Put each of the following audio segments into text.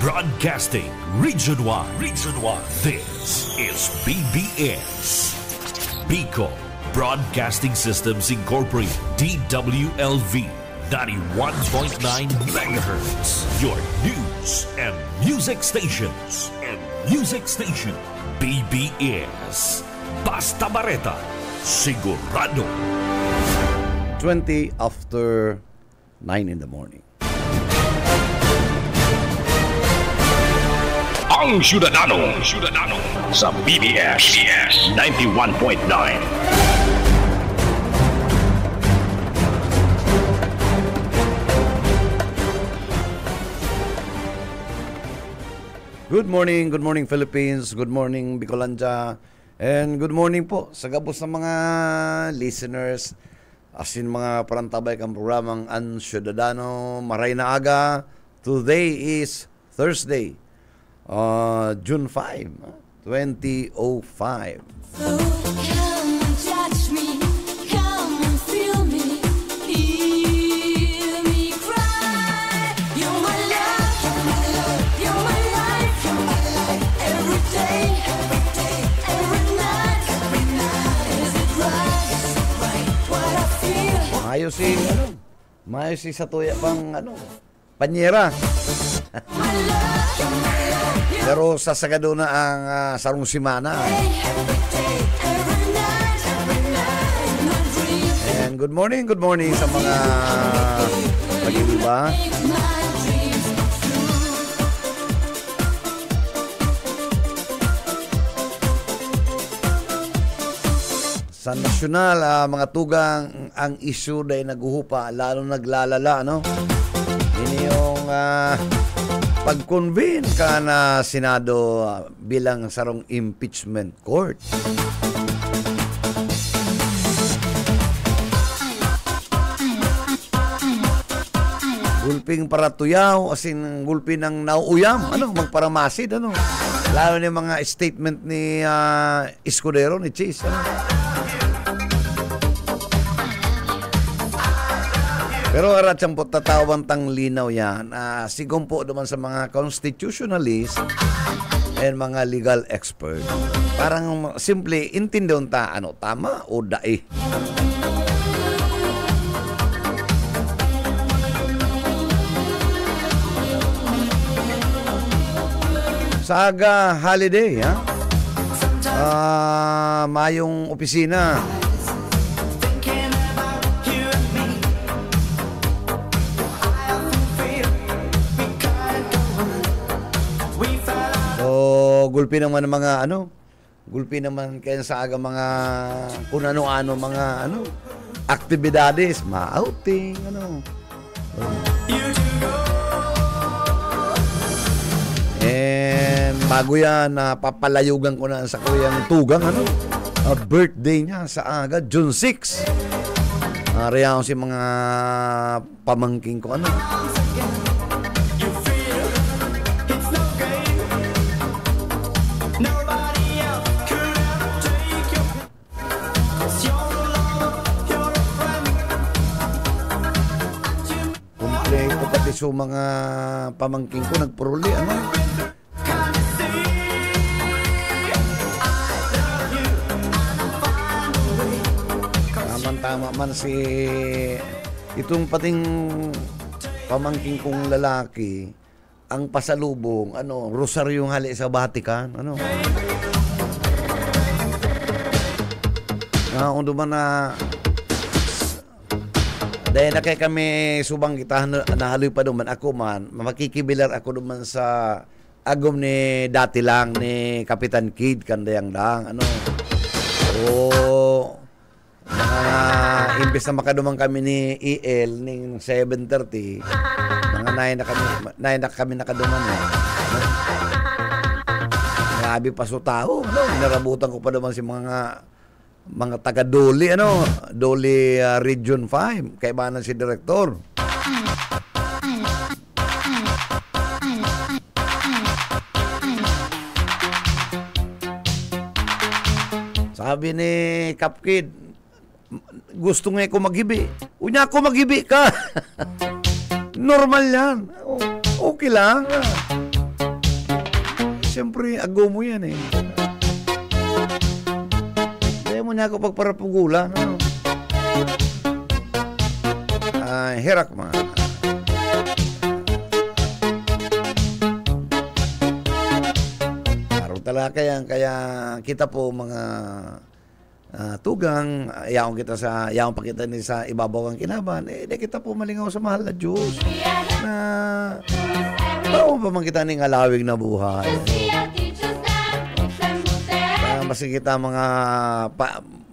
Broadcasting Region 1. This is BBS. Bicol Broadcasting Systems Incorporated. DWLV 91.9 MHz. Your news and music stations. BBS. Basta Bareta. Sigurado. 20 after 9 in the morning. Ang Syudadano sa BBS 91.9. Good morning Philippines, good morning Bicolanja, and good morning po sa gabos ng mga listeners, asin mga parantabay kang programang Ang Syudadano. Maray na aga. Today is Thursday, June 5, 2005. Maayos si sa tuya pang panyera. Pero sasagado na ang sarong simana. And good morning sa mga pag-iba. Sa nasyonal, mga tugang, ang issue dahil naguhupa, lalo naglalala, no? Yun yung pag-convene ka na Senado bilang sarong impeachment court. Gulping para tuyaw, asin gulping ng nauuyam, magparamasid, Lalo na yung mga statement ni Escudero, ni Chis, Pero aratsang po tatawang tang linaw yan. Sigong po naman sa mga constitutionalist and mga legal expert. Parang simple, intindon ta, tama o dae. Sa aga holiday, mayong opisina. Gulpi naman ng mga gulpi naman kaya sa aga mga kung ano-ano mga aktibidades, ma-outing, And bago yan, papalayugan ko na sa kuyang tugang, birthday niya sa aga, June 6. Riyan si mga pamangking ko, So mga pamangking ko nagpuruli, Tama man si itong pating pamangking kong lalaki, ang pasalubong, rosaryong hali sa Vatican, Undo man na dahil na kay kami subang kita nahaloy pa duman ako man, makikibilar ako duman sa agom ni dati lang ni Kapitan Kid kandayang dang imbes na makadumang kami ni EL ning 7:30 mga 9 na kami nakaduman grabe pa so tao narabutan ko pa duman si mga taga Doli, Doli Region 5, kaibanan si Direktor. Sabi ni Kapkid, gusto nga ko maghibi. Unya ako maghibi ka. Normal yan. Okay lang. siyempre, ago mo yan eh. Kaya mo niya ako pagparapugulan. Ano? Herak man. Araw talaga kaya kita po mga tugang, yaong pakita ni sa ibabaw ang kinaban, di kita po malingaw sa mahal na Diyos na paano pa man kita ning alawig na buhay. Maski kita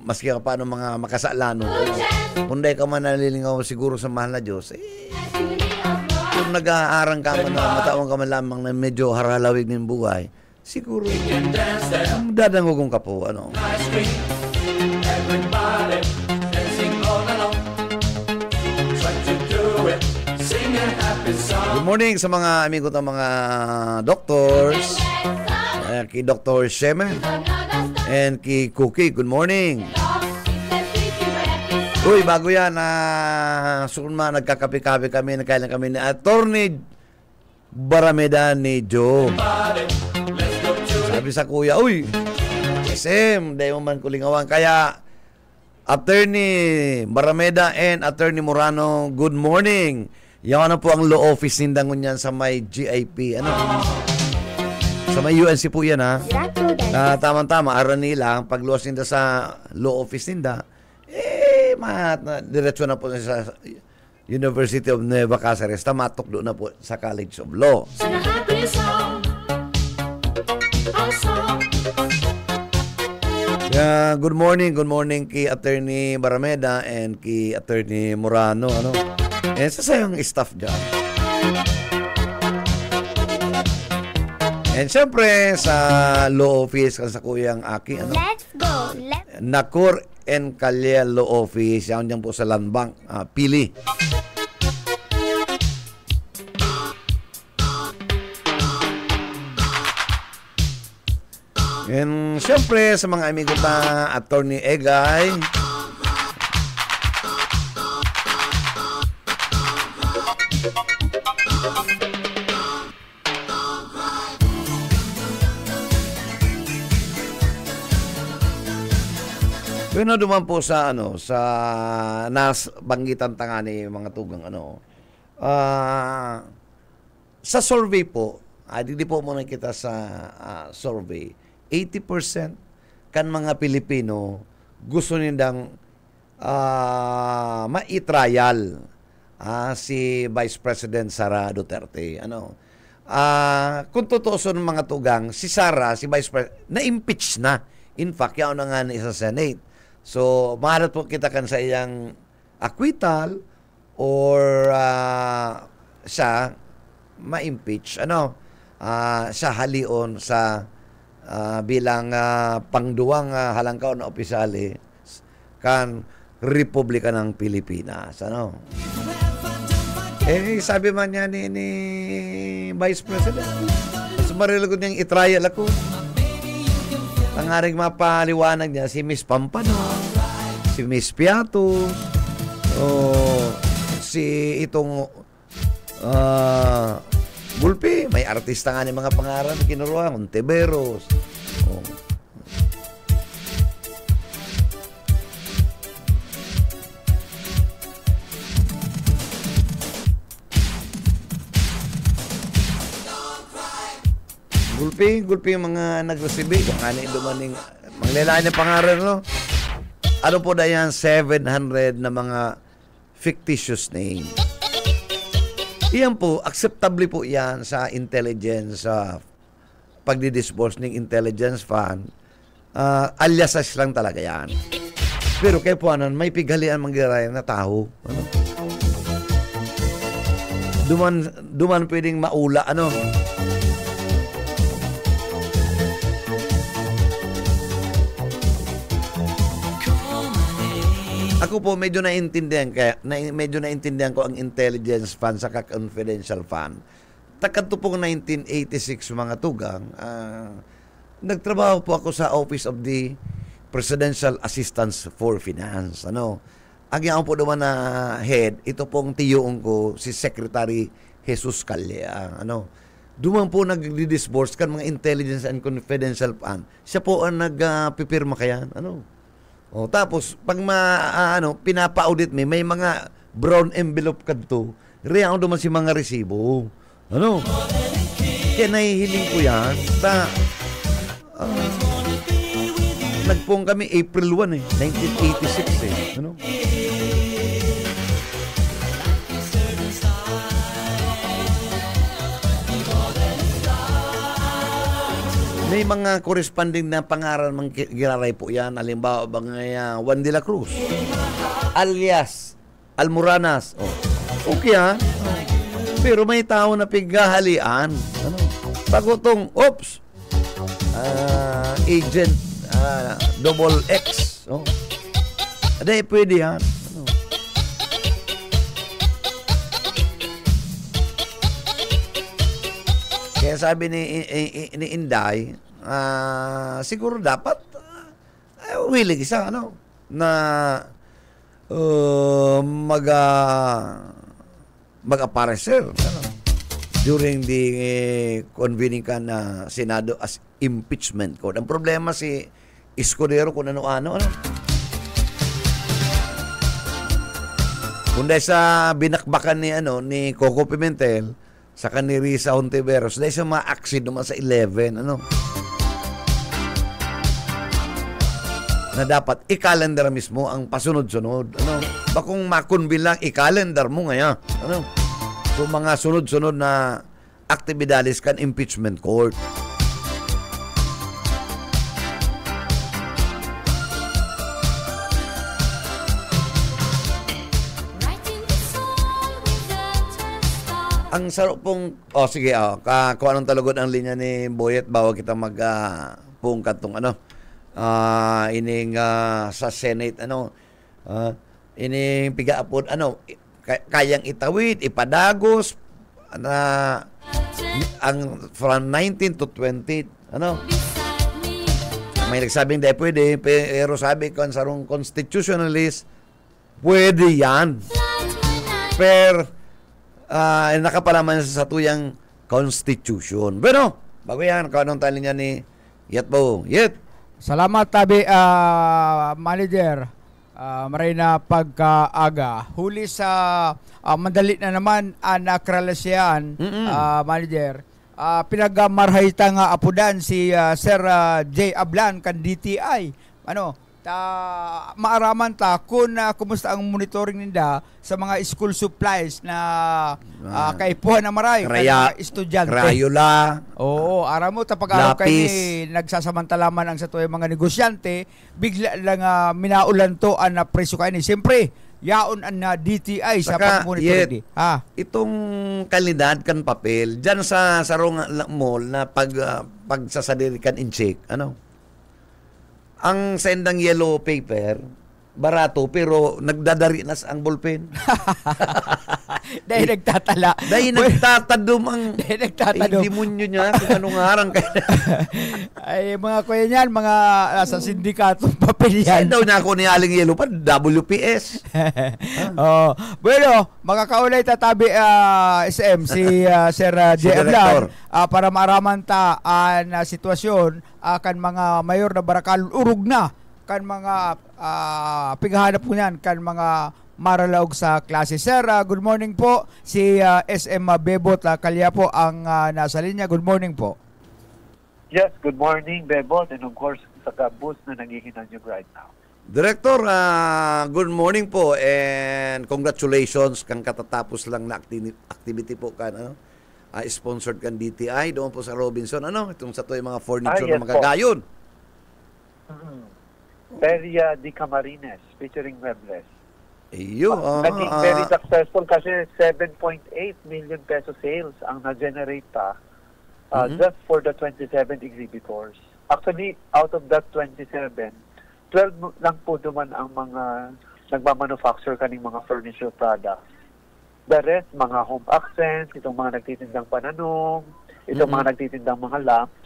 maski ka paano mga makasalano, kung di ka man nalilingaw siguro sa mahal na Diyos, kung nag-aarang ka man na matawang ka man lamang na medyo haralawig ng buhay, siguro dadangogong ka po, ano. Everybody dancing all along. Try to do it, sing a happy song. Good morning sa mga amigo at mga doctors. Kay Dr. Shemen and kay Cookie, good morning. Uy, bago yan, nagkakape-kape kami, nagkailan kami ni Attorney Barameda ni Joe. Sabi sa kuya, uy, SM, dahil mo man kulingawan. Kaya, Attorney Barameda and Attorney Morano, good morning. Yan na po ang law office nindangon yan sa may GIP. Ano? Sa may UNC po yan, ha? Tama-tama, aran nila, pagluwas ninda sa law office ninda, diretso na po sa University of Nueva Cáceres, tamatok doon na po sa College of Law. Good morning kay Attorney Barameda and kay Attorney Morano, ano? Sa sayang staff dyan. And syempre sa law office sa kuyang Aki, ano? Let's go. Nakur and Kalye Law Office, yan dyan po sa Land Bank, Pili. And syempre sa mga amigo ta, Attorney Egay, Bueno, duman po sa banggitan tanga ni mga tugang sa survey po, hindi po muna kita sa survey, 80% kan mga Pilipino gusto nindang ma-trial si Vice President Sara Duterte. Kung totoo ng mga tugang, si Sara, si Vice President, na-impeach na. In fact, yaon na nga ni sa Senate. So, maharap po kita kan sa iyang acquittal or siya ma-impeach. Siya halion sa bilang pangduwang halangkaw na opisyali kan Republika ng Pilipinas. Sabi man niya ni Vice President, mas marilagod niyang itrial ako. Ang aring mapaliwanag niya, si Miss Pampano, si Miss Piatos, si itong Gulpi, may artista nga ni mga pangalan na kinuruan, Ontiveros. Gulpi yung mga nag-resibi. Kung ano yung dumaning, manglalaan yung pangalan, Ano po na yan? 700 na mga fictitious name. Iyan po, acceptable po yan sa intelligence, pagdidisburse ng intelligence fund. Aliasas lang talaga yan. Pero kaya po, may pighalian manggirayan na tao. Duman pwedeng maula, Ako po medyo naintindihan ko ang intelligence fund sa confidential fund. Takadto pong 1986 mga tugang, nagtrabaho po ako sa Office of the Presidential Assistance for Finance. Ang yan po naman na head, ito pong tiyuong ko, si Secretary Jesus Calya. duman po nag-disburse kan mga intelligence and confidential fund. Siya po ang nagpipirma kaya. Tapos, pag pinapa-audit may mga brown envelope kadto. Real duman si mga resibo. Kaya nahihiling ko yan. Nagpong kami April 1 1986 May mga corresponding na pangaral ng giraray po yan. Halimbawa, Juan de la Cruz, alias Almoranas. Okay pero may tao na pighahalian. Pagutong, agent double X. Aday, pwede yan. Kaya sabi ni Inday, siguro dapat willing isa na mag-aparecer during the convening ka na Senado as impeachment court. Ang problema si Escudero kung ano-ano. Kung dahil sa binakbakan ni Coco Pimentel, sa ni Risa Hontiveros, dahil sa ma-accident naman sa 11, na dapat i-calendar mismo ang pasunod-sunod. Bakong makunbilang i-calendar mo ngayon. So, mga sunod-sunod na aktibidades kan impeachment court. Ang sarap pong, sige, kung anong talagod ang linya ni Boyet, bawa kita pungkat tong ining sa Senate, ining pigaapod, kayang itawid, ipadagos, ang from 19 to 20, may nagsabing di pwede, pero sabi ko, sarong constitutionalist, pwede yan. Pero, nakapalaman sa tuyang constitution. Pero, bago yan, kung anong tali niya ni Yet po. Yet. Salamat, tabi, manager. Maray na pagkaaga. Huli sa madali na naman ang akralasyan, manager. Pinagmarhayta nga apudan si Sir J. Ablan kan DTI. Maaraman ta kung kumusta ang monitoring ninda sa mga school supplies na kaipuhan na maray estudyante. Crayola. Oo, aram mo pag-araw kay nagsasamantalaman ang sa tuwing mga negosyante, bigla lang minaulan to ang presyo kay ni. Siyempre, yaon ang DTI sa pag-monitoring. Itong kalidad kan papel diyan sa sarong mall na pagsasadiri kan in-check, ang sendang yellow paper, barato, pero nagdadari na ang ballpen. Dahil nagtatala. Dahil nagtatadum ang demonyo niya kung anong harang kayo. Ay, mga kuya niyan, mga sa sindikatong papel yan. Saan daw niya ako ni Aling Yellow pa? WPS. Bueno, makakaulay tatabi SM si Sir J. Ablan para maaraman ta na sitwasyon kan mga mayor na barakal urog na kan mga pighanap po niyan kan mga maralaog sa klase. Sir, good morning po. Si SM Bebot Kalya po ang nasa linya. Good morning po. Yes, good morning, Bebot, and of course sa kabus na naghihinan nyo right now. Director, good morning po and congratulations kang katatapos lang na activity po kan sponsored kan DTI doon po sa Robinson itong sa to yung mga furniture yes na magagayon. Feria de Camarines featuring Muebles. Iyo, naging very successful kasi 7.8 million peso sales ang na-generate just for the 27 exhibitors. Actually, out of that 27, 12 lang po duman ang mga nagmamanufacture kaning mga furniture products. The rest, mga home accents, itong mga nagtitindang pananong, itong mga nagtitindang mga lamps.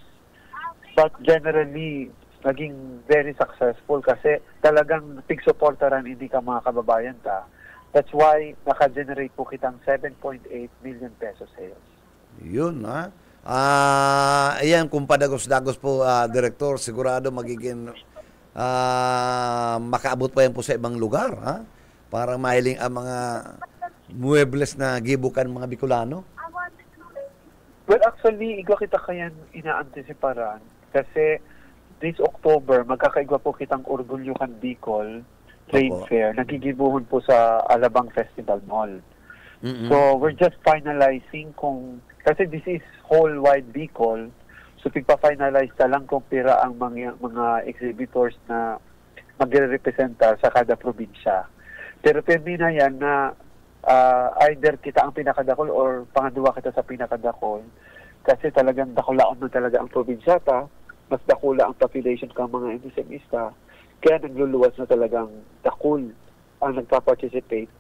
But generally, naging very successful kasi talagang tig-supportaran hindi ka mga kababayan ta. That's why naka-generate po kitang 7.8 million peso sales. Yun Ayan, kung padagos-dagos po, Director, sigurado magiging makaabot pa yan po sa ibang lugar, ha? Para mahiling ang mga muebles na gibukan mga Bicolano. Well, actually, igwa kita kayan inaantisiparan kasi this October, magkakaigwa po kitang Orgulyohan Bicol Trade Opo. Fair. Nagigibuhon po sa Alabang Festival Mall. Mm-mm. So, we're just finalizing kasi this is whole wide Bicol. So, pigpa-finalize na lang kung pira ang mga exhibitors na magre-representa sa kada probinsya. Pero permina yan na either kita ang pinakadakol or pangadua kita sa pinakadakol. Kasi talagang dakulaon na talaga ang probinsyata, mas dakula ang population ka mga indisemista. Kaya nagluluwas na talagang dakul ang nagpa-participate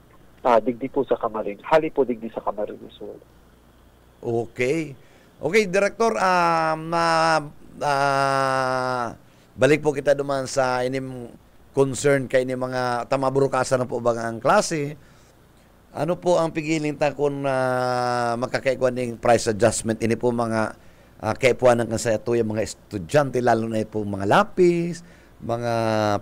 digdi po sa Camarines. Hali po digdi sa Camarines Sur. Okay. Okay, Director, balik po kita duman sa inim concern kay ni mga tamaburukasan na po ba ang klase. Ano po ang pigiling ta kung makakaigwan ng price adjustment? Ini po mga kaipuan ng kansayato yung mga estudyante, lalo na po mga lapis, mga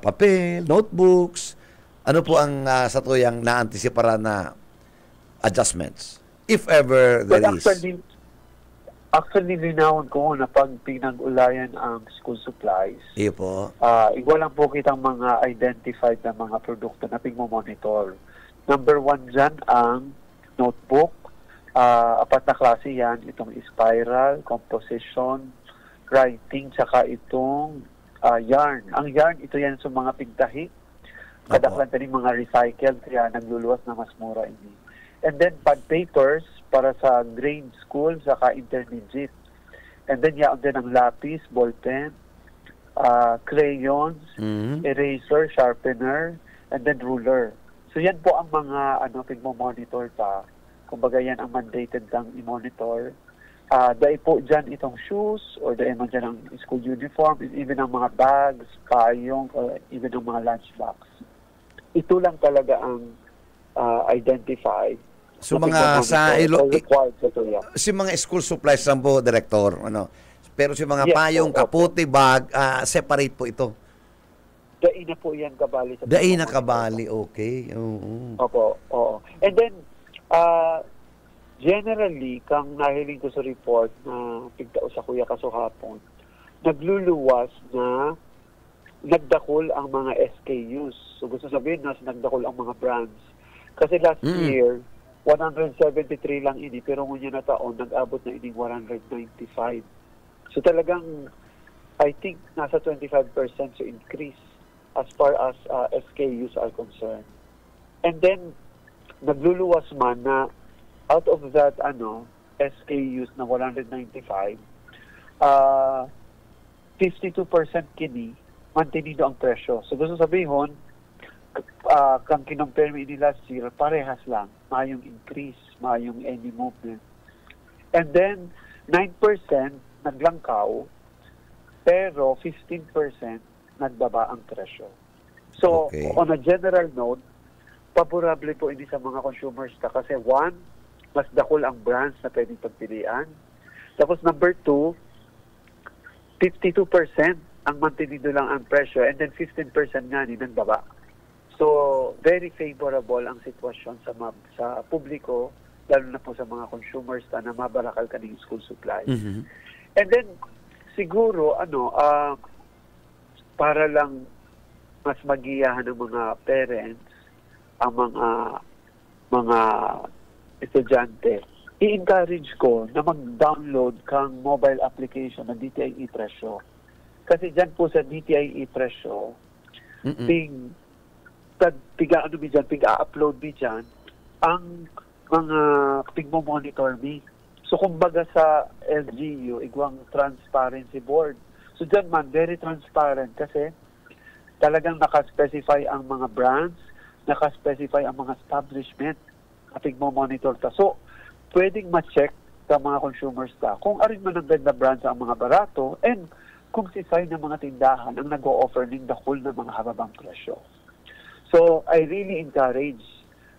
papel, notebooks. Ano po ang sa tuyang naantisipara na adjustments? If ever there Well, is. Actually, linawon ko na pag pinag-ulayan ang school supplies, Iyo po. igwa lang po kitang mga identified na mga produkto na pigmo-monitor. Number 1 dyan ang notebook. 4 na klase yan. Itong spiral, composition, writing, tsaka itong yarn. Ang yarn, ito yan sa mga pigtahi. Kadaklan din mga recycled, kaya nagluluwas na mas mura ini. And then, pad papers para sa grade school, saka intermediate. And then, yaon din ang lapis, ballpen, crayons, eraser, sharpener, and then ruler. So, yan po ang mga pigmo-monitor pa. Kumbaga, yan ang mandated kang i-monitor. Dahil po dyan itong shoes, or dahil man dyan ang school uniform, even ang mga bags, payong, or even ang mga lunchbox. Ito lang talaga ang identified. So mga si mga school supplies lang po, Director, ano. Pero si mga payong, kaputi, bag, separate po ito. Daina po yan kabali. Daina kabali, okay. Oo. Opo, oo. And then, generally, kang nahiling ko sa report na pigtao sa kuya kasuhapon, nagluluwas na nagdakol ang mga SKUs. So gusto sabihin na nagdakol ang mga brands. Kasi last year, 173 lang ini, pero ngunyan na taon, nag-abot na ini 195. So talagang, I think, nasa 25% so increase as far as SKUs are concerned. And then, nagluluwas man na out of that SKUs na 195, 52% kini, mantenido ang presyo. So gusto sabihin, kang kinompare mo ini last year, parehas lang. Mayong increase, mayong any movement. And then, 9% naglangkaw, pero 15% nagbaba ang presyo. So, Okay. on a general note, favorable po ini sa mga consumers kasi 1, mas dakol ang brands na pwedeng pagpilian. Tapos number 2, 52% ang mantenido lang ang presyo, and then 15% nga ni nagbaba. So, very favorable ang sitwasyon sa publiko, lalo na po sa mga consumers na mabarakal kaning school supplies. And then, siguro, para lang mas magiyahan ng mga parents, ang mga estudyante, i-encourage ko na mag-download kang mobile application ng DTI e-Presyo. Kasi dyan po sa DTI e-Presyo, piga-upload mi dyan ang mga pigmo-monitor mi. So, kumbaga sa LGU, igwang transparency board. So, dyan man, very transparent kasi talagang nakaspecify ang mga brands, nakaspecify ang mga establishment na pigmo-monitor ta. So, pwedeng ma-check sa mga consumers ta kung arin man ang ganda brands ang mga barato and kung sisay ng mga tindahan ang nag-o-offer ng dakol ng mga hababang presyo. So, I really encourage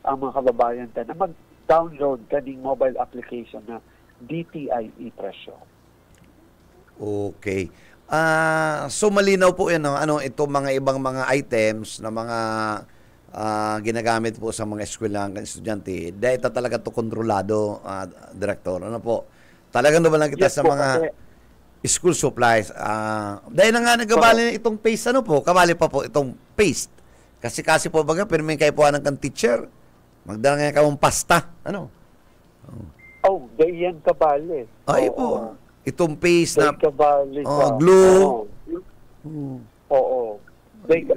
ang mga kababayan na mag-download kaning mobile application na DTI e-Presyo. Okay. So malinaw po yan, no? Ano, itong mga ibang mga items na mga ginagamit po sa mga eskwelahan ng estudyante, dahil ito talaga to kontrolado, Director. Ano po? Talagang naman lang kita sa po, mga school supplies. Dahil na nga nagkabali itong paste, ano po? Kabali pa po itong paste. Kasi po baga, pero may kayo po ng teacher. Magdala nga kayong pasta. Ano? Oh, yan kabali. Ay po. Itong paste na kabali glue. Oo.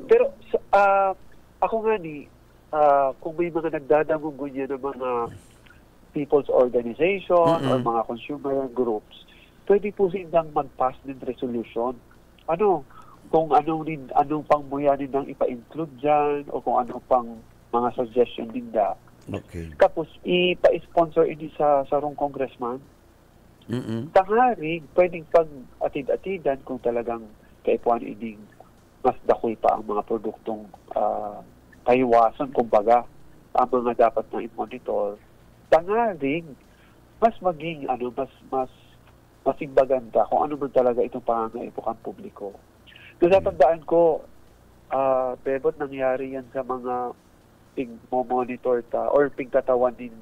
Pero ako nga kung may mga nagdadamungunya ng mga people's organization or mga consumer groups, pwede po silang mag-pass ng resolution. Kung anong pangmuyanin nang ipa-include dyan o kung ano pang mga suggestion nila. Okay. Tapos ipa-sponsor ini sa sarong congressman. Tangaring pwedeng pag-atid-atidan kung talagang kaipuan ining mas dakoy pa ang mga produktong kaiwasan, kumbaga, ang mga dapat na i-monitor. Tangaring mas maging mas imbaganda kung ano man talaga itong pangangaipukan publiko. Natatandaan ko, Bebot, nangyari yan sa mga pig-monitor or pigtatawan din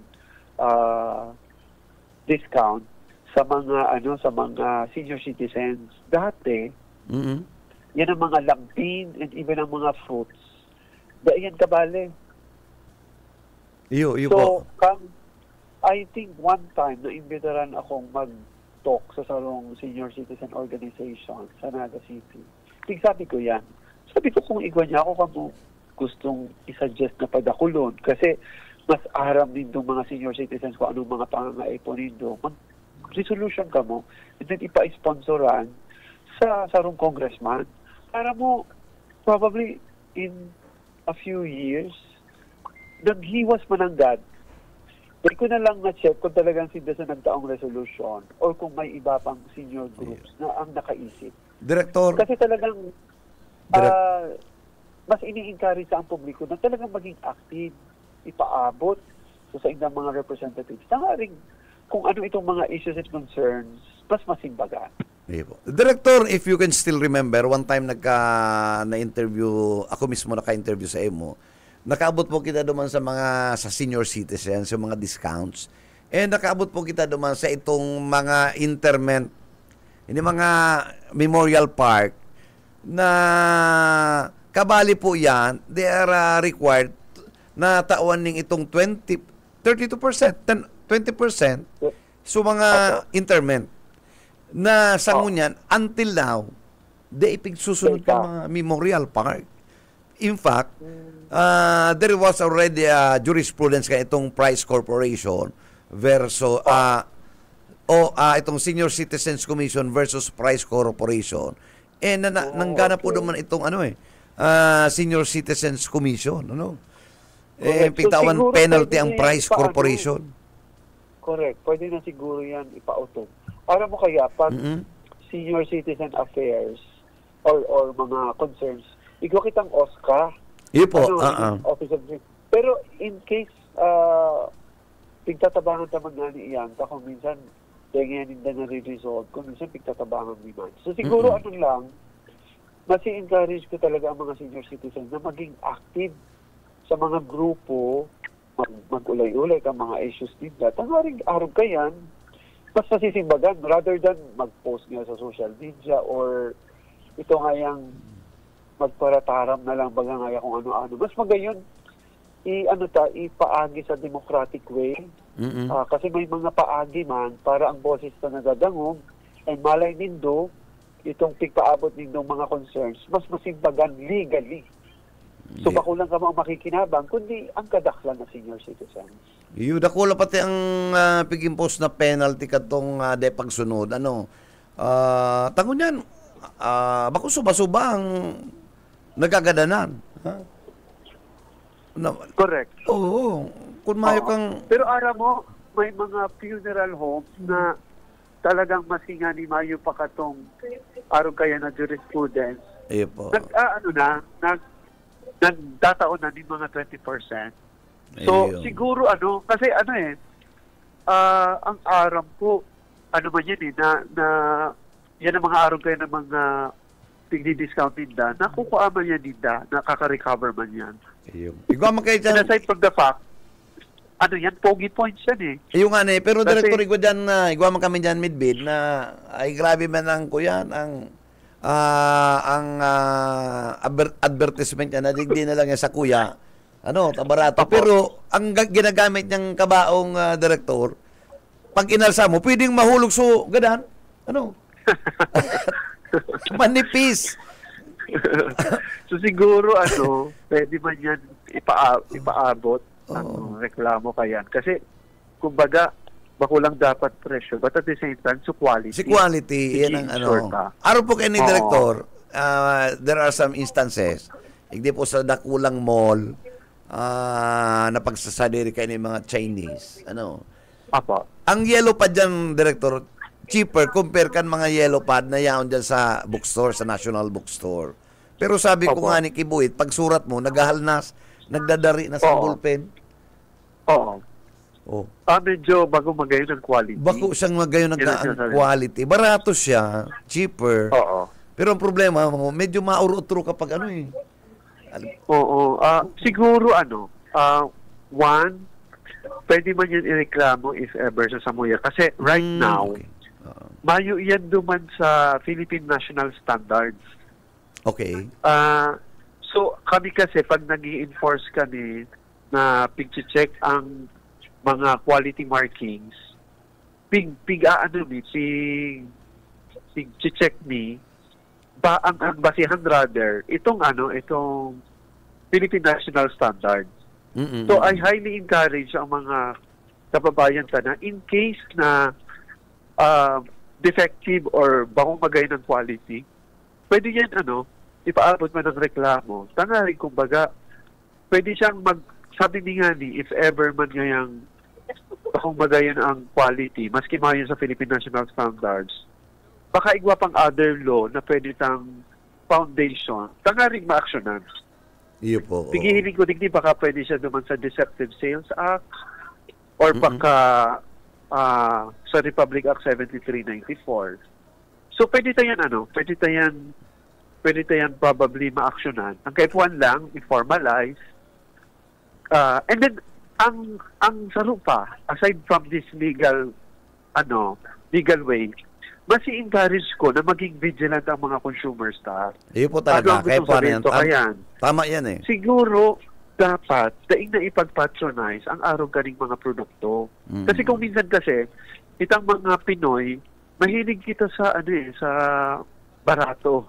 discount sa mga senior citizens. Dati, yan ang mga lambing and even ang mga fruits. Yan kabali. Iyo so, po. I think one time na imbitaran akong mag-talk sa sarong senior citizen organization sa Naga City. Sabi ko yan. Sabi ko kung igwa niya ako kamo gustong isuggest na padakulon kasi mas aram din ng mga senior citizens kung anong mga pangangaipo nindo. Mag-resolution ka mo and then ipa-sponsoran sa sarong congressman para mo probably in a few years naghiwas mananggad. Dahil ko na lang na-check kung talagang sila sa nagtaong resolution or kung may iba pang senior groups na ang nakaisip. Director. Kasi talagang mas ini-encourage sa ang publiko na talagang maging active, ipaabot sa inyong mga representatives. Tangaring kung ano itong mga issues and concerns, mas masimbaga. Director, if you can still remember, one time na-interview, ako mismo naka-interview sa emo, nakaabot po kita duman sa senior citizens, yung mga discounts, and nakaabot po kita duman sa itong mga interment, hindi mga memorial park, na kabali po yan, they are required na tawan ning itong 32%, 20%, so mga interment na sangunyan until now they ipigsusunod ka mga memorial park. In fact, there was already a jurisprudence ka itong Price Corporation versus itong Senior Citizens Commission versus Price Corporation. Nanggana po naman itong Senior Citizens Commission, pitawan so, penalty ang Price Corporation. Correct. Pwede na siguro yan ipa-auto. Para mo kaya, pag senior citizen affairs or mga concerns, ikaw kitang OSCA. Ipo, Office of... Pero in case, pigtatabangan naman nga ni iyan, kung minsan, ganyan hindi na re-resolve, kung minsan pigtatabangan naman. So siguro lang, mas i-encourage ko talaga ang mga senior citizens na maging active sa mga grupo, mag-ulay-ulay ka mga issues nila. Tangaring araw ka yan, mas nasisimbagan rather than mag-post nga sa social media or ito nga yung magparataram na lang baga nga kung ano-ano. Mas magayon, ipaagi sa democratic way. Kasi may mga paagi man para ang boses na nagadangog ay malay nindo itong pigpaabot nindong mga concerns, mas masimbagan legally. So bakulang ka mga makikinabang, kundi ang kadaklan na senior citizens. Dakula pati ang pig-impose na penalty katong de pagsunod. Tangon yan, bako suba-suba ang nagagadanan. Correct. Oo. Kung mayo kang... Pero aram mo, may mga funeral homes na talagang masinga ni mayo pa katong araw kaya na jurisprudence. Ipo. Nagtataon na ni mga 20%. So, siguro kasi ang aram po, man yan na yan ang mga araw kayo ng mga tigdi-discount ninda, nakukuha man yan ninda, nakaka-recover man yan. Igwa man kayo And dyan. aside from the fact, ano yan, pogi points yan eh. Yung ano pero Kasi- Director, igwa dyan na, igwa man kami dyan midbid na, ay grabe man ang kuyan, ang advertisement niya, nadigdi na lang yan sa kuya, tabarato. Opo. Pero, ang ginagamit niyang kabaong Director, pag inalsa mo, pwedeng mahulog so, gadan, manipis. So siguro pwede man yan ipaabot ang reklamo kayan. Kasi kumbaga bakulang dapat presyo but at the same time so quality. Si quality, yan ang I-ensure ka. Araw po kayo ni Oo. Director, there are some instances, hindi po sa dakulang mall, na pagsasadiri kayo ng mga Chinese, Apa. ang yellow pad dyan, Director, cheaper compare kan mga yellow pad na yaon dyan sa bookstore, sa National Bookstore. Pero sabi ko Opo. nga ni Kibuit, pag surat mo, naghahalnas, nagdadari na sa Oo. ballpen. Oo. Oh. Medyo bago magayon ng quality. Bako siyang magayon Yan ang ng sinasabi. quality. Barato siya, cheaper. Oo. Pero ang problema, medyo mauro-utro kapag Oo. Siguro one, pwede man yun ireklamo if ever sa Samuya. Kasi right now, Okay. mayo yan duman sa Philippine National Standards. Okay. So kami kasi pag nag-i-enforce kami na pig-check ang mga quality markings, pig-check ni ba ang basihan rather itong Philippine National Standards. Mm-mm. So I highly encourage ang mga kababayan na in case na defective or bakong magay ng quality, pwede yan ipaabot man ng reklamo. Tanga rin kumbaga, pwede siyang sabi ni nga ni, if ever man ngayang bakong magayon ang quality, maski mayon sa Philippine National Standards, baka igwa pang other law na pwede tang foundation, tanga rin ma-actionan. Iyo po. Pigihiling ko digdi, baka pwede siya duman sa Deceptive Sales Act or baka sa Republic Act 7394. So pwede tayan probably ma-actionan. Ang kaipuan lang, i-formalize. And then, ang sarupa, aside from this legal way, mas i-encourage ko na maging vigilant ang mga consumers Iyo po talaga. Ano ang gustong sabihin to kayan? Tama yan eh. Siguro, dapat, daing na ipag-patronize ang araw kaning mga produkto. Kasi kung minsan kasi, itang mga Pinoy, mahilig kita sa sa barato.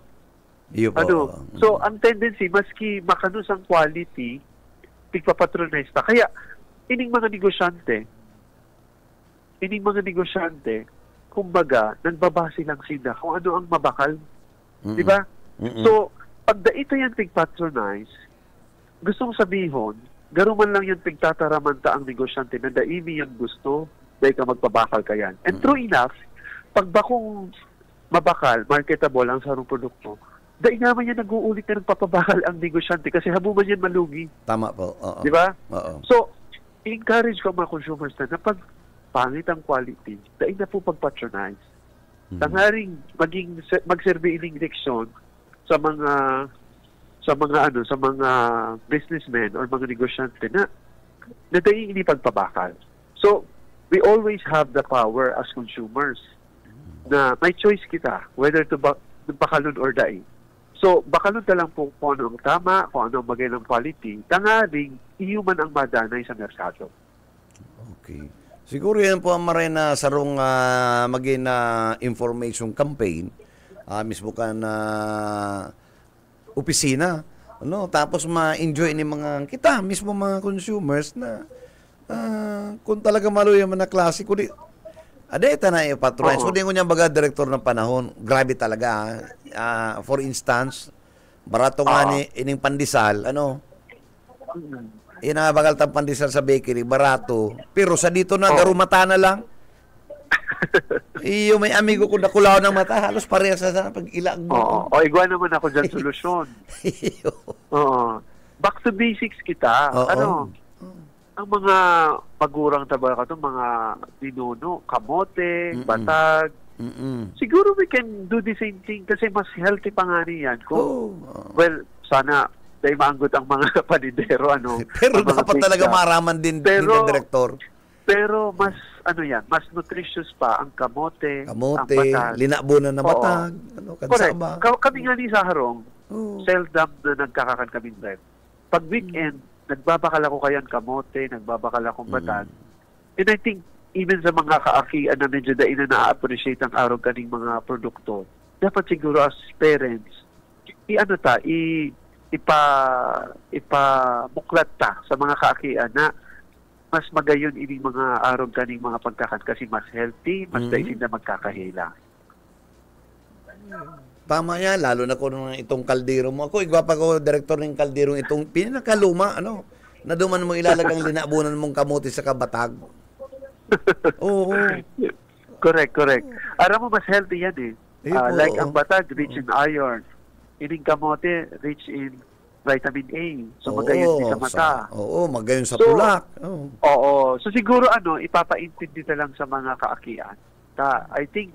Iyo po. So, ang tendency, maski makanus ang quality, tigpapatronize pa. Kaya, ining mga negosyante, kumbaga, nagbabase lang sila kung ano ang mabakal. Di ba? So, pag ito yan tigpatronize, gustong sabihon, garuman lang yan tigtataramanta ang negosyante na daimi yan gusto, dahil ka magpabakal ka yan. And true enough, pag bakong mabakal, marketable ang sarong produkto, dahil naman yan nag-uulit na nagpapabakal ang negosyante kasi habuman yan malugi. Tama po. Oo. Di ba? Oo. So, encourage ko mga consumers na pag pangit ang quality, dahil na po pag-patronize. Tangharing magserve ining direksyon sa mga businessmen or mga negosyante na dahil ini pagpabakal. So, we always have the power as consumers na may choice kita whether to bakalon or dai. So, bakalon ta lang po kung ano ang tama, kung ano ang bagay ng quality, tangaring iuman ang madanay sa merkado. Okay. Siguro yan po ang maray na sarong maging information campaign, mismo ka na opisina, tapos ma-enjoy ni mga kita, mismo mga consumers na kung talaga maluya man na klase, kundi adeta na patronize. So, di ko niya baga direktor ng panahon. Grabe talaga. For instance, barato nga ni ining pandesal, inabagal tang pandesal sa bakery, barato. Pero sa dito na, garumata na lang. Iyo, may amigo ko nakulaw ng mata, halos parehas sa pag-ilag mo. O, igwa naman ako dyan solusyon. Back to basics kita. Ang mga magurang tabaka to, mga dinuno, kamote, batag, Siguro we can do the same thing kasi mas healthy pa nga niyan. Kung, well, sana dahil maanggot ang mga panidero, ano. Pero dapat talaga maraman din ng direktor. Pero mas, mas nutritious pa ang kamote, ang batag. Linabunan na batag, kansaba. Kami nga ni Saharong, seldom na nagkakakan kami bread. Pag weekend, nagbabakal ako kayan kamote, nagbabakal akong batag. And I think, even sa mga kaakian na medyo daina na-appreciate ang araw kaning mga produkto, dapat siguro as parents, ipamuklat ta sa mga kaakian na mas magayon ini mga araw kaning mga pagkakan kasi mas healthy, mas daisin na magkakahila. Tama yan, lalo na kung itong kaldero mo. Ako, igwapa ko, direktor ng kalderong itong pinakaluma, na duman mo ilalagang linabunan mong kamote sa kabatag. Oo. Correct. Aram mo, mas healthy yan eh. Like ang batag, rich in iron. Ining kamote, rich in vitamin A. So, magayon din sa mata. Magayon sa tulak. Oo. So, siguro, ipapaintindi na lang sa mga kaakian. I think,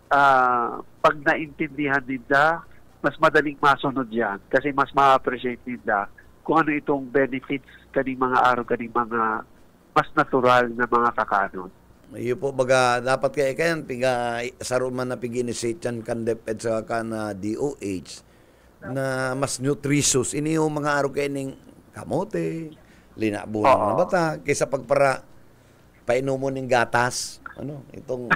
pag naintindihan nila, mas madaling masunod yan. Kasi mas ma-appreciate nila kung ano itong benefits kaning mga araw, kaning mga mas natural na mga kakanon. Iyo po, baga, dapat kaya saro man na pig-initiate yan kan DepEd sa kan DOH na mas nutritious. Ini yung mga araw kayo ng kamote, linabunan na bata, kaysa pagpara painumo ng gatas. Itong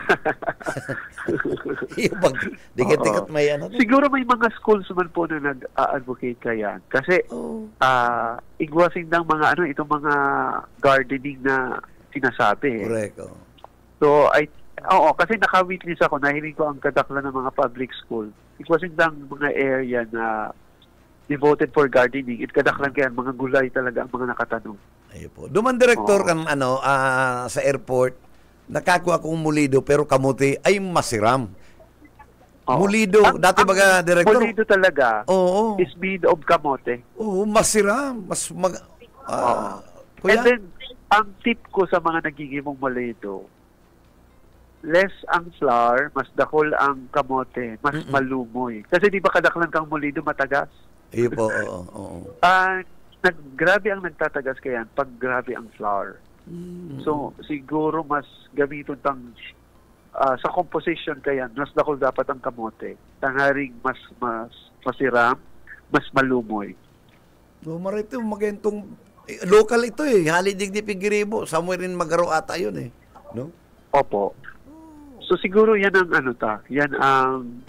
yung dikit-dikit may Siguro may mga schools man po na nag-advocate kaya. Kasi igwasing ng mga itong mga gardening na sinasabi. Correct. So kasi naka-witness ako, nahiling ko ang kadaklan ng mga public school. Igwasing ng mga area na devoted for gardening. Kadaklan kaya mga gulay talaga ang mga nakatanong. Ayun po. Duman direktor kan sa airport. Nakakuha akong mulido pero kamote ay masiram. Mulido, dati baga direktor. Mulido talaga is made of kamote. Masiram. And then, ang tip ko sa mga nagigimong mulido, less ang flour, mas dakol ang kamote, mas malumoy. Kasi di ba kadaklan kang mulido matagas? Iyo po, grabe ang nagtatagas kayan pag grabe ang flour. So, siguro mas gamiton sa composition kaya, mas dakol dapat ang kamote. Tangaring mas masiram, mas malumoy. Marito, magentong local ito eh. Halidig ni Pigiribo. Somewhere in Magaro ata yun eh. No? Opo. So, siguro yan ang yan ang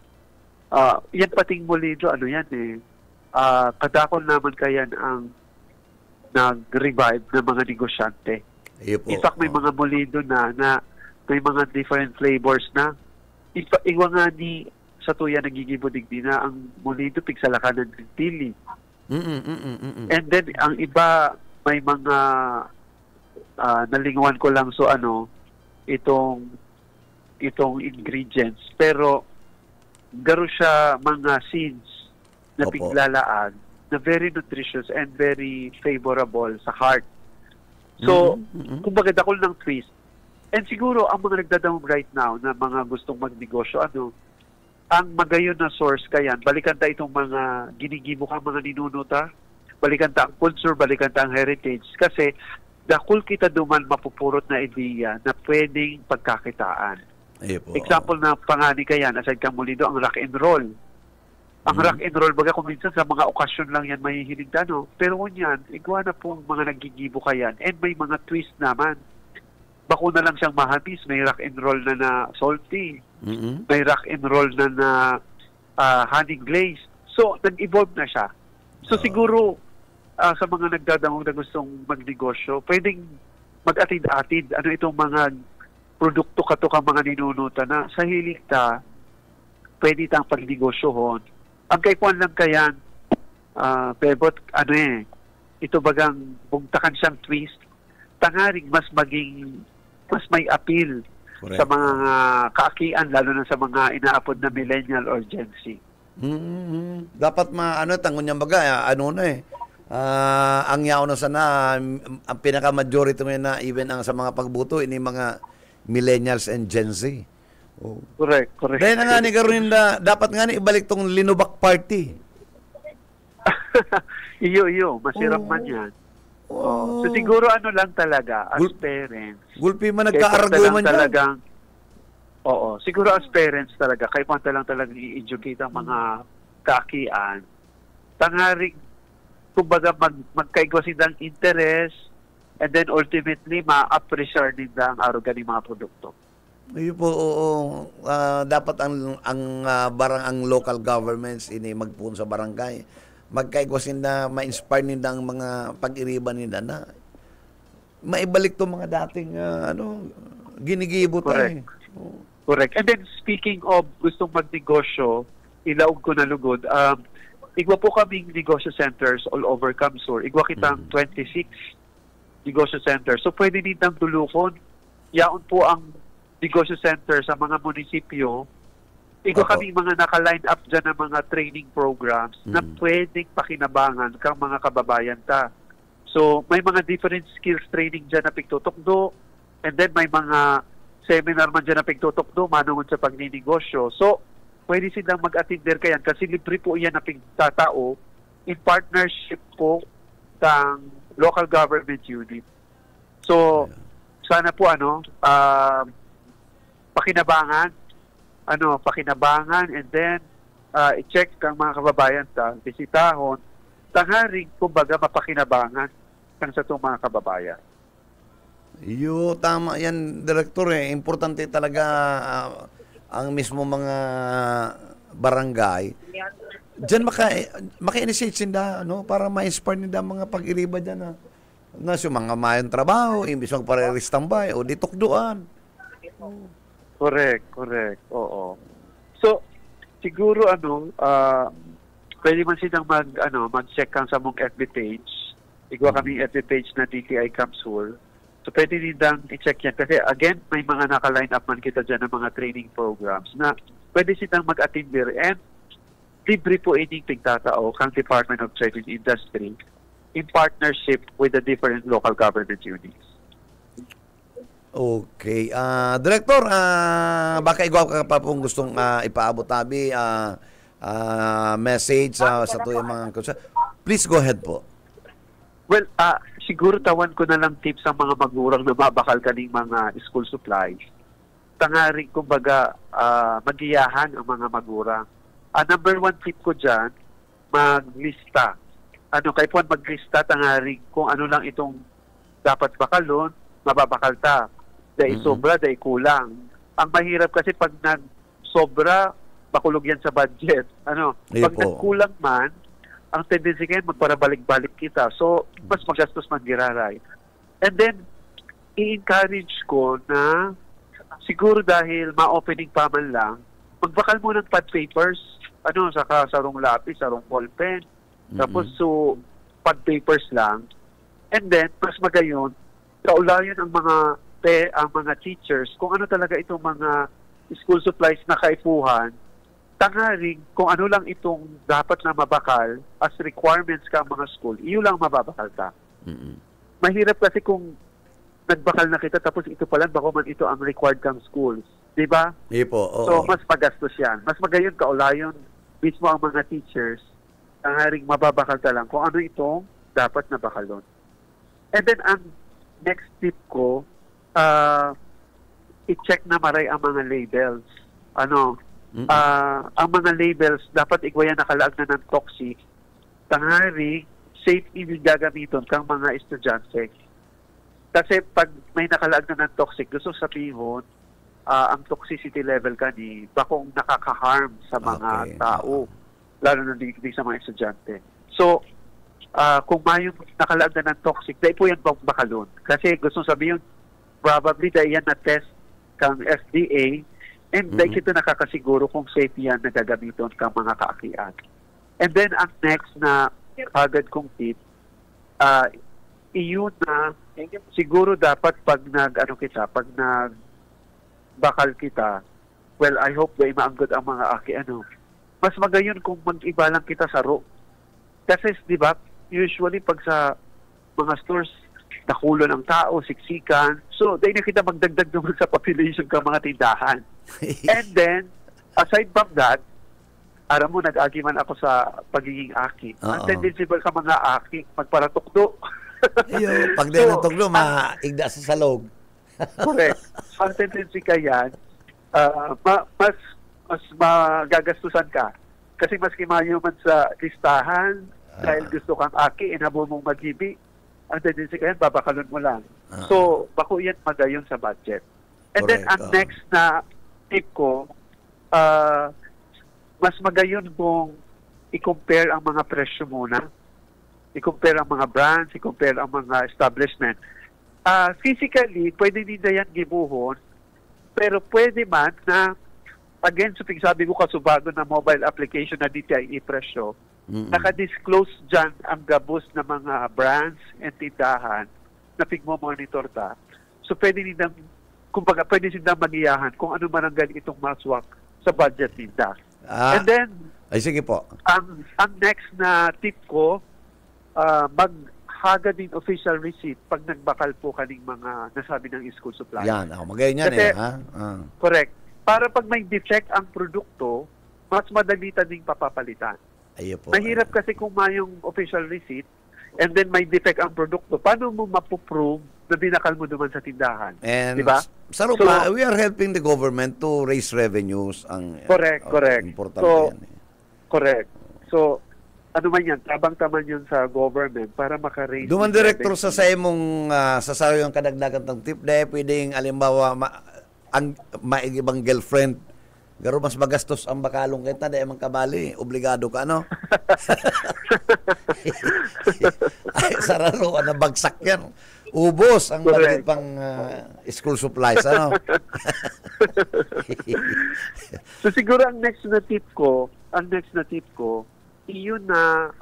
yan pating mulido, yan eh. Kadakol naman kaya ang nag-revive ng mga negosyante. In fact, may mga mulido na may mga different flavors na. Iwa nga ni sa tuya nagigibudig din na ang mulido pigsalakan ng pili. And then, ang iba, may mga nalinguan ko lang itong ingredients. Pero, garo siya mga seeds na piglalaan na very nutritious and very favorable sa heart. So, kumbaga dakol ng twist. And siguro, ang mga nagdadamog right now na mga gustong magnegosyo, ang magayon na source kayan, balikan ta itong mga ginigibo kang mga ninunuta, balikan ta ang culture, balikan ta ang heritage. Kasi, dakol kita duman mapupurot na ideya na pwedeng pagkakitaan. Example na pangani kayan, aside kang mulido, ang rock and roll. Ang rock and roll, baga kung minsan sa mga okasyon lang yan mahihilig pero kunyan, igwa na pong mga nagigibo kayan and may mga twist naman. Bako na lang siyang mahabis, may rock and roll na salty, may rock and roll na honey glazed. So, nag-evolve na siya. So, siguro, sa mga nagdadamog na gustong magnegosyo, pwedeng mag-atid-atid. Itong mga produkto ka mga ninunuta na sa hilig ta, pwede tang pagnegosyohon. Ang kaikwan lang kayan, Bebot, ito bagang bungtakan siyang twist, tangaring mas may appeal sa mga kaakian, lalo na sa mga inaapod na millennial or Gen Z. Dapat tangon niya baga, ang yaw na sana, ang pinaka-majority mo na even ang sa mga pagbuto, ini mga millennials and Gen Z. Correct. Dahil na nga ni karon na dapat nga ni ibalik tong Linubak Party. Iyo, masirap man yan. So siguro ano lang talaga, as parents, Gulpi man nagka-argue man yan. talagang, siguro as parents talaga, kayo pa lang talagang i-educate ang mga kaakian. Tangaring, kumbaga magkaigwasin ng interest, and then ultimately, ma-appreciate din ang arugan ng mga produkto. Ayun po, dapat ang local governments ini magpun sa barangay. Magkaigwasin na ma-inspire nila ang mga pag-iriban nila na maibalik to mga dating ginigibo tayo. Correct. And then speaking of gustong magnegosyo, ilaog ko na lugod, igwa po kaming negosyo centers all over Kamsur. Igwa kitang 26 negosyo centers. So pwede din ng tulukon. Yaon po ang negosyo center sa mga munisipyo. Igwa kami mga naka-line up dyan ng mga training programs na pwedeng pakinabangan kang mga kababayan ta. So, may mga different skills training dyan na pigtutokdo, and then may mga seminar man dyan na pigtutokdo, manungon sa pagninegosyo. So, pwede silang mag-attender kayan kasi libre po yan na pigtatao in partnership po ng local government unit. So, sana po pakinabangan and then i-check kang mga kababayan ta, bisitahon, tangaring kumbaga mapakinabangan kang sa itong mga kababayan. Tama yan, Director. Importante talaga ang mismo mga barangay. Diyan maka-initiate sila para ma-inspire nila mga pag-iriba dyan na sa mga mayang trabaho, imbis magpareristambay o ditukduan. Correct. Oo. So, siguro pwede man silang mag-check kang sa mong FB page. Igwa kami FB page na DTI Kamsur. So, pwede nilang i-check yan. Kasi, again, may mga naka-line up man kita dyan ng mga training programs na pwede silang mag-attinder and libre po ining pigtatao kang Department of Trade and Industry in partnership with the different local government units. Okay. Director, baka ikaw ka pa pong gustong ipaabot tabi message sa tuyang mga kursa. Please go ahead po. Well, siguro tawan ko na lang tips sa mga magurang na mabakal kaning mga school supplies. Tangaring, kumbaga, magiyahan ang mga magurang. Number one tip ko dyan, maglista. Kay puan maglista, tangaring kung ano lang itong dapat bakalon, mababakal ta. Dahil sobra, dahil kulang. Ang mahirap kasi pag nag-sobra, bakulog yan sa budget. Pag nagkulang man, ang tendency kayo magparabalik-balik kita. So, mas magastos man giraray. And then, i-encourage ko na siguro dahil ma-opening pa man lang, magbakal mo ng pad papers, saka sarong lapis, sarong ballpen, tapos pad papers lang. And then, mas magayon, kaulayan ang mga teachers kung ano talaga itong mga school supplies na kaipuhan, tangaring kung ano lang itong dapat na mabakal as requirements ka mga school, iyo lang mababakal ka. Mahirap kasi kung nagbakal na kita tapos ito pala, bako man ito ang required kang schools. Diba? So, mas pagastos yan. Mas magayon kaulayon mismo ang mga teachers, tangaring mababakal ka lang kung ano itong dapat na bakalon. And then, ang next tip ko, i-check na maray ang mga labels. Ang mga labels, dapat igwayan nakalaag na ng toxic. Tanghari, safe ibig gagamiton kang mga estudyante. Kasi pag may nakalaag na ng toxic, gusto sabihin, ang toxicity level kani, bakong nakaka-harm sa mga tao, lalo na di sa mga estudyante. So, kung mayroon nakalaag na ng toxic, dahil po yan bakalon. Kasi gusto sabihin, probably dahil yan na-test kang FDA and dahil ito nakakasiguro kung safe yan na gagamiton kang mga kaakian. And then, ang next na agad kong tip, iyon na siguro dapat pag bakal kita, well, I hope na imaanggod ang mga mas magayon kung mag-iba lang kita sa ro. Kasi, di ba, usually pag sa mga stores, nakulo ng tao, siksikan. So, dahil na kita magdagdag naman sa population ka mga tindahan. And then, aside from that, aram mo, nag-agi man ako sa pagiging aki. Ang Oo. tendency ba sa mga aki, magparatukdo? Pag di ng tuglo, maigda sa salog. Correct. So, ang tendency ka yan, mas magagastusan ka. Kasi mas kimayo man sa listahan, dahil gusto kang aki, inabo mong magibi, ang tendency ka yan, babakalon mo lang. So, bako yan magayon sa budget. And then, Correct, ang next na tip ko, mas magayon kung i-compare ang mga presyo muna, i-compare ang mga brands, i-compare ang mga establishment. Physically, pwede din na yan gibuhon, pero pwede man na, again, so sabi ko kasubago na mobile application na DTI presyo, naka-disclose dyan ang gabos na mga brands and tindahan na pigmo-monitor ta. So pwede din kumbaga pwede silang magiyahan kung ano man ang itong maswak sa budget nila. And then, ay sige po. ang next na tip ko, maghaga din official receipt pag nagbakal po kaning mga nasabi ng school supply. Yan, magayon yan Kasi, ha. Correct. Para pag may defect ang produkto, mas madalitan ding papapalitan. Ayo po. Mahirap kasi kung mayong official receipt and then may defect ang produkto, paano mo mapuprove na binakal mo naman sa tindahan? And diba? Sarupa, we are helping the government to raise revenues. Correct. Importante So, yan. Correct. So, ano man yan, tabang-taman yun sa government para maka-raise. Duman director sa imong sasayo yung kadagdagan ng tip dahil pwedeng alimbawa ang maigibang girlfriend pero mas magastos ang bakalong kita dahil mang kabali, obligado ka, no? Ay, sararo, bagsak yan. Ubos ang budget pang school supplies, ano? So siguro ang next na tip ko, iyon na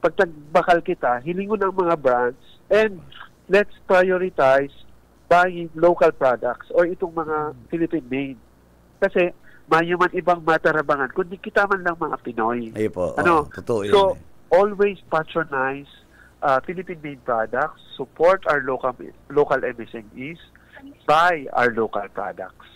pag nagbakal kita, hilingon ang mga brands and let's prioritize buying local products or itong mga Philippine made. Kasi mayo man ibang matarabangan kundi kita man lang mga Pinoy. Ay po, totoo So, yun. always patronize Philippine made products, support our local MSMEs, buy our local products.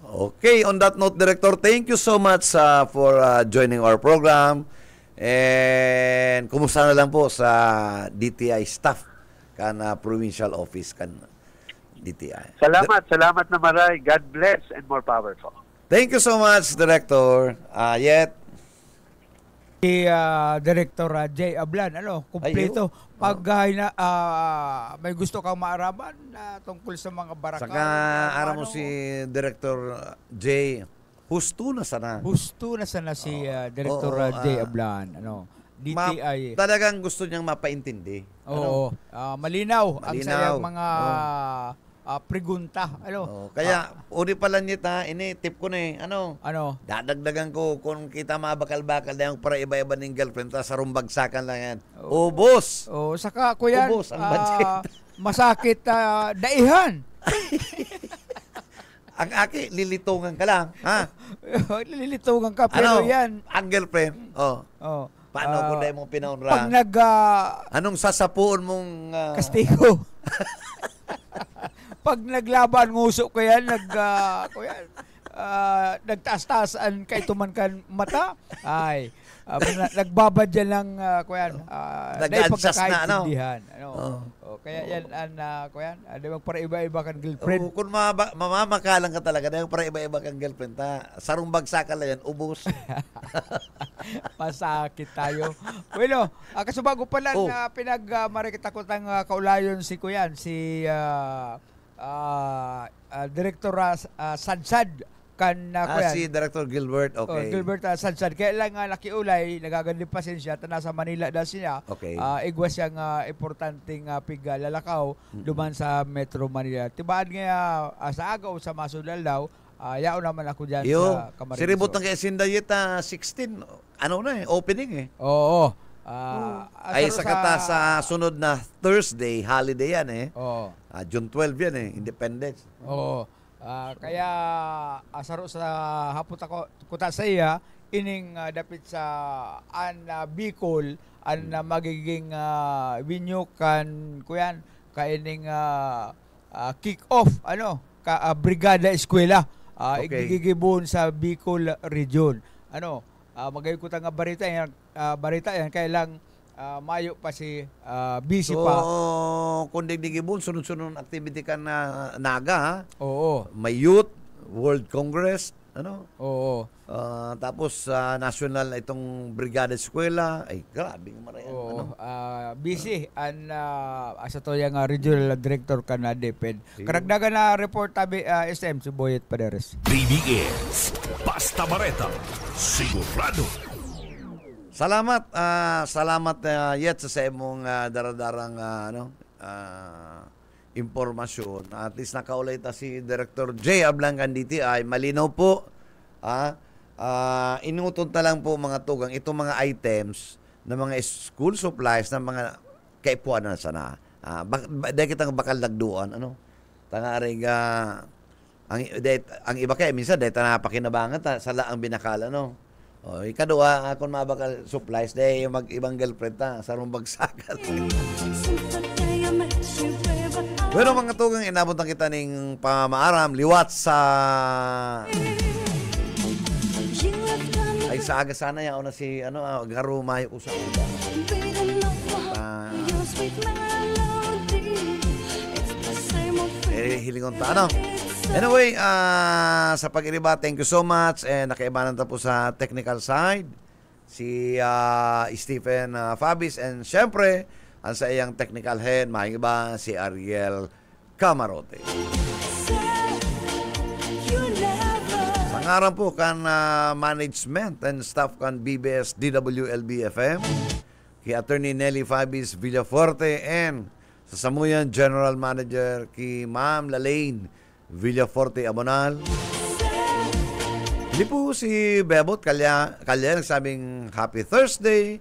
Okay, on that note, Director, thank you so much for joining our program. And kumusta na lang po sa DTI staff provincial office DTI. Salamat na maray. God bless and more powerful. Thank you so much, Director. Si Director J. Ablan, kumpleto. Pag may gusto kang maaraman tungkol sa mga barakal. Saka aram mo si Director J. Husto na sana si Director J. Ablan. DTI. Talagang gusto niyang mapaintindi. Oo. Malinaw ang sayang mga pregunta. Kaya, uni pala niya ini tip ko na dadagdagan ko kung kita mabakal-bakal na yung para iba-iba ng girlfriend sa rumbagsakan lang yan. Ubos! Saka ko yan, ubos ang budget. Masakit daihan. Ang aki, lilitungan ka lang. Ha? Lilitungan ka, pero yan. Ang girlfriend. Paano kung dahil mong pinaunrahan? Pag anong sasapuon mong kastigo? Pag naglaban nguso ko yan, nagtaas-taasan kay tumankan mata, ay nagbabadya lang nag-adjust na kaya yan di para iba-iba kan girlfriend. Kung mamamakalang ka talaga dahil para iba-iba kang girlfriend sarong bagsakan lang yan, ubos. Masakit tayo. Bueno, kasubago pala na pinagmarikita ko tang kaulayon si Kuyan, si Director Sadsad si Director Gilbert, okay. Gilbert Sadsad. Kaya lang nakiulay, nagagandang pasensya, nasa Manila daw siya. Okay. Igwas siyang importanteng lalakaw duman sa Metro Manila. Tibaan nga sa agaw sa Masudal daw, yao naman ako dyan sa Camarines. Si Ribot ng kaya Sindayeta 16, opening Oo. ay sakata sa sunod na Thursday, holiday yan Oo. June 12 yan Independence. Oo. Kaya asaro sa hapot ako kuta sa iya ining dapit sa Bicol magiging venue kan kuyan kaining kick off brigada eskwela Okay. igigibon sa Bicol region. Magayon ko ta nga barita yan kailang mayo pa si busy So, pa. kung digdigibon, sunod-sunod activity ka na naga, ha? Oo. May youth, World Congress, Oo. tapos national itong Brigada Eskwela. Ay, grabe nga marayan. Oo. Busy and asa to yung regional director ka na DepEd. Karagdagan na report tabi SM si Boyet Paderes. BBS Basta Bareta, sigurado. Salamat, yet sa imong daradarang impormasyon. At least nakaulay ta si Director J. Ablangan DTI ay malinaw po. Inuton ta lang po mga tugang itong mga items na mga school supplies na mga kaipuan na sana. Dahil kitang bakal nagduan, tangaring ang iba kaya minsan dahil napakinabangan sa laang binakala, ikadua kung mabakal supplies dahil mag-ibang girlfriend ta sa rumbagsakat. Pero mga tugang inabot kita ning pamaaram liwat sa ay sa aga sana yaw na si garo mayo usap kita. Hilingon ta Anyway, sa pag-iriba, thank you so much. And nakaibanan ta po sa technical side si Stephen Fabis, and syempre ang sa iyang technical head, mahigiba si Ariel Camarote. Sa ngaran po kan management and staff kan BBS DWLB FM, ki Attorney Nelly Fabis Villaforte, and sa Samuyan General Manager ki Ma'am Lalaine Villaforte Abonal. Hindi po si Bebot Kalya nagsabing Happy Thursday,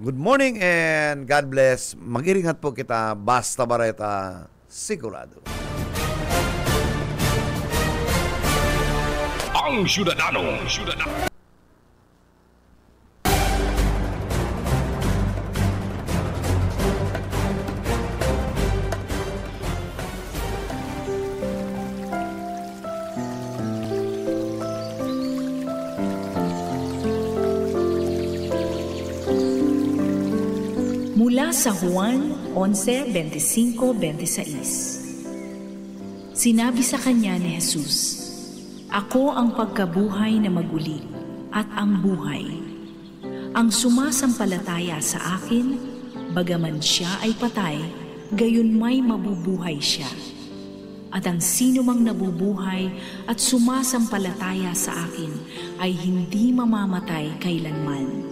good morning, and God bless. Mag-iringat po kita, Basta Bareta, sigurado. Ang Syudadano. Mula sa Juan 11:25-26. Sinabi sa kanya ni Jesus, "Ako ang pagkabuhay na maguli at ang buhay. Ang sumasampalataya sa akin, bagaman siya ay patay, gayon may mabubuhay siya. At ang sino mang nabubuhay at sumasampalataya sa akin ay hindi mamamatay kailanman."